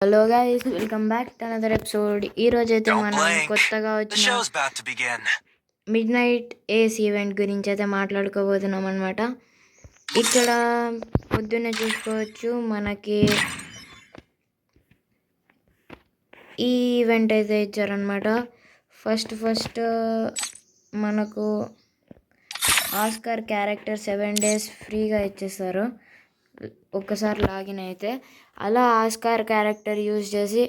Hello guys, welcome back to another episode. ఈ రోజు అయితే మనం కొత్తగా వచ్చిన మిడ్ నైట్ ఏస్ ఈవెంట్ గురించి అయితే మాట్లాడుకోబోతున్నాం అనమాట. ఇక్కడ పొద్దున్నే చూసుకోవచ్చు మనకి ఈ ఈవెంట్ అయితే ఇచ్చారనమాట. ఫస్ట్ మనకు ఆస్కార్ క్యారెక్టర్ 7 days ఫ్రీగా ఇచ్చేస్తారు ఒక్కసారి లాగిన్ అయితే. అలా ఆస్కార్ క్యారెక్టర్ యూజ్ చేసి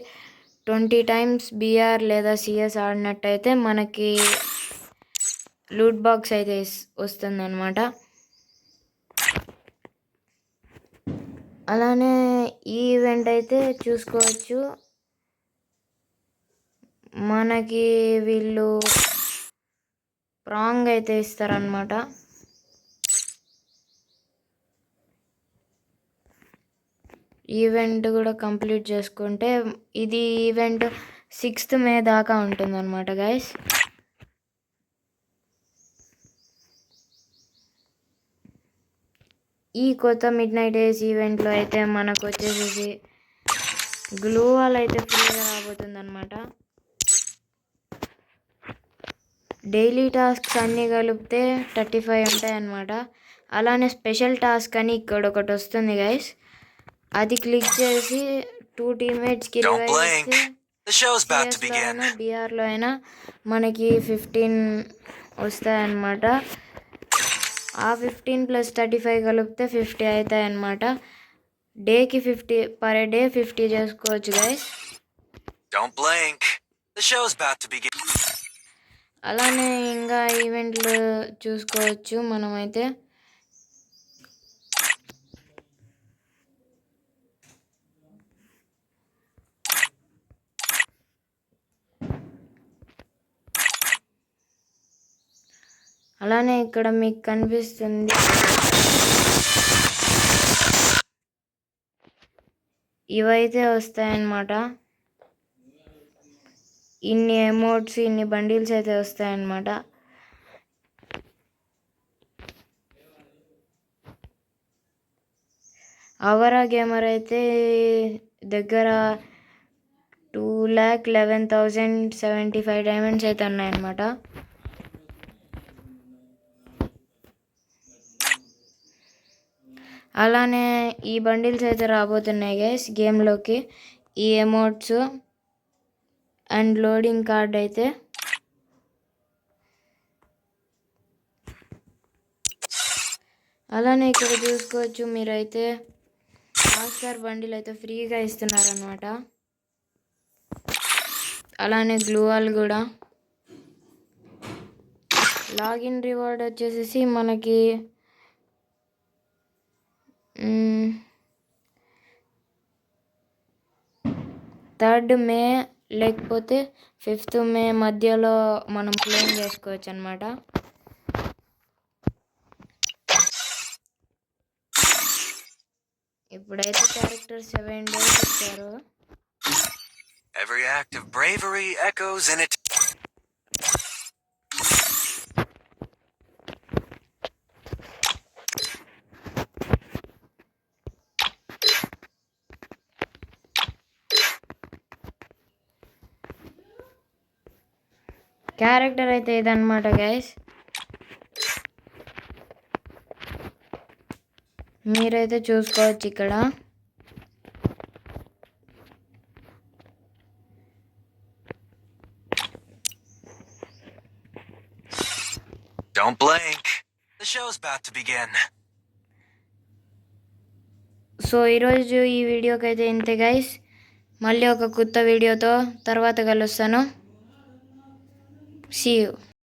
20 times బీఆర్ లేదా సిఎస్ ఆడినట్టయితే మనకి లూట్ బాక్స్ అయితే వస్తుంది అనమాట. అలానే ఈ ఈవెంట్ అయితే చూసుకోవచ్చు మనకి వీళ్ళు ప్రాంగ్ అయితే ఇస్తారనమాట. ఈవెంట్ కూడా కంప్లీట్ చేసుకుంటే ఇది ఈవెంట్ 6th May దాకా ఉంటుందన్నమాట గైస్. ఈ కొత్త మిడ్ నైట్ డేస్ ఈవెంట్లో అయితే మనకు వచ్చేసేసి గ్లూ వాల్ అయితే ఫ్రీగా రాబోతుందన్నమాట. డైలీ టాస్క్స్ అన్నీ కలిపితే 35 ఉంటాయన్నమాట. అలానే స్పెషల్ టాస్క్ అని ఇక్కడ ఒకటి వస్తుంది గైస్. అది క్లిక్ చేసి 2 teammates బీఆర్లో అయినా మనకి 15 వస్తాయన్నమాట. ఆ 15 + 35 కలిపితే 50 అవుతాయి అన్నమాట. డేకి 50 పర్ డే 50 చేసుకోవచ్చు గైస్. అలానే ఇంకా ఈవెంట్లు చూసుకోవచ్చు మనమైతే. అలానే ఇక్కడ మీకు కనిపిస్తుంది ఇవైతే వస్తాయన్నమాట. ఇన్ని ఎమోట్స్, ఇన్ని బండిల్స్ అయితే వస్తాయన్నమాట. అవరా గేమర్ అయితే దగ్గర 2,11,075 diamonds అయితే ఉన్నాయన్నమాట. అలానే ఈ బండిల్స్ అయితే రాబోతున్నాయి గైస్ గేమ్లోకి. ఈ ఎమోట్స్ అండ్ లోడింగ్ కార్డ్ అయితే. అలానే ఇక్కడ చూసుకోవచ్చు మీరైతే ఆస్కార్ బండిల్ అయితే ఫ్రీగా ఇస్తున్నారనమాట. అలానే గ్లూ వాల్ కూడా. లాగిన్ రివార్డ్ వచ్చేసేసి మనకి 3rd May లేకపోతే 5th May మధ్యలో మనం క్లెయిమ్ చేసుకోవచ్చు అనమాట. ఇప్పుడైతే క్యారెక్టర్ 7 days ఇచ్చారు. Every act of bravery echoes in it. Character అయితే ఇదన్నమాట గైస్. మీరైతే చూసుకోవచ్చు ఇక్కడ. Don't blink. The show's about to begin. So ఈరోజు ఈ వీడియోకి అయితే ఇంతే గైస్. మళ్ళీ ఒక కొత్త వీడియోతో తర్వాత కలుస్తాను. See you.